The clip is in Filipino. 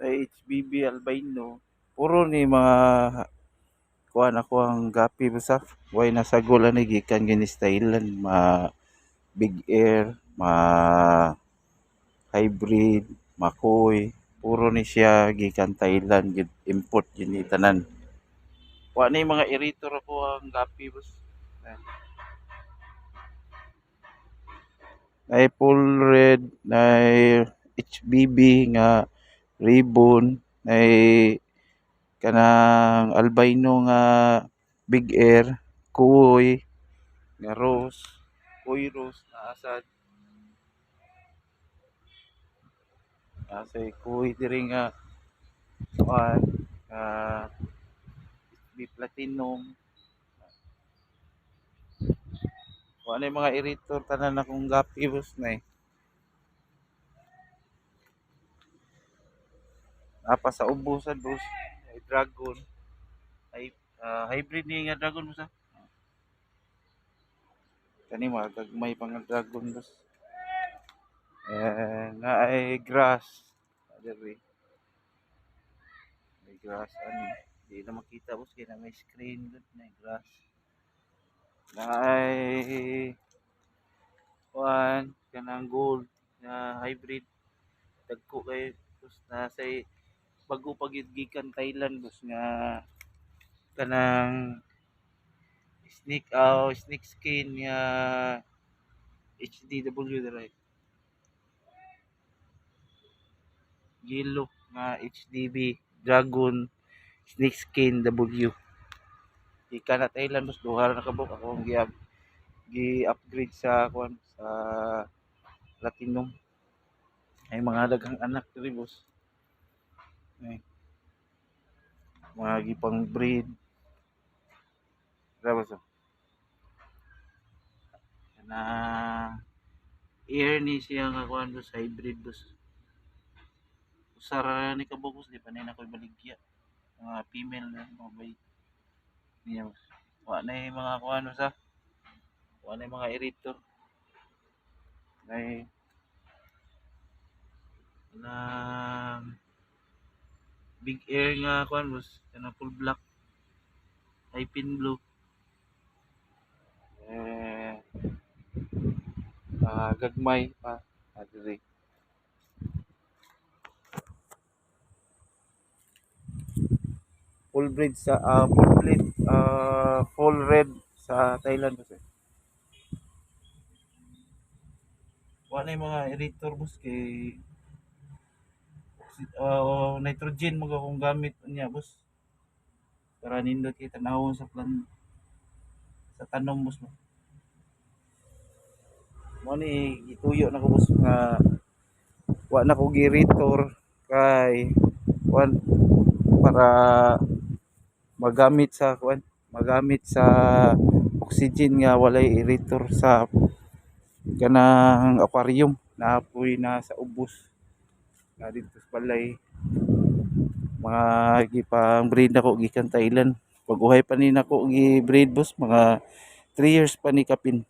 ay HBB albino. Puro ni mga kuan ako ang gapi basta. Way nasa gula ni gikan gini stylean ma big air, ma hybrid, makoy. Puro ni siya gikan Thailand gid import gini tanan. Wa ni mga iritor ako ang gapi bus. Nay full red, nay HBB nga ribbon, nay kanang albino nga big air, kuy, nga rose, kuy rose na asad, asay kuy diri nga kuan HB platinum. Kuan ay mga iritor tanan akong gapi bus nay. Apa sa ubusan bus, ay dragon, ay hybrid ni nga dragon bus. Kani mga gagmay pa nga dragon bus. Nga ay grass. Diri. May grass ani. Di na makita bus kaya na may screen doon na grass. Nga ay kuan kanang gold na hybrid dagko kay bus na say bago pagigikan Thailand bus nga kanang snake skin nga HDW diri. Yellow nga HDB Dragon Snake Skin W. Ika na Thailand bus duha na kabuk ako ang gi-upgrade sa kuan sa Platinum. Ay mga daghang anak diri boss. Ay, mga gipang breed. Diba so? Na air ni siya nga kuan boss hybrid boss. Usara ni kabuk boss di pa ni na koy baligya. Mga female na mga bay. Niya boss. Wa na mga kuan sa wala mga iritor ay na big air nga kuan boss kana full black ay pin blue gagmay pa adiri full breed sa full breed full red sa Thailand boss wala yung mga iritor boss kay nitrogen mo akong gamit niya boss para nindot kay tanawon sa plan sa tanom boss mo ni gituyo na ko boss nga wa na ko giritor kay kuan para magamit sa oxygen nga walay iritor sa kanang aquarium na apoy na sa ubos na dito sa balay mga gipang breed nako gikan Thailand pag uhay pa ni nako gi breed boss mga 3 years pa ni kapin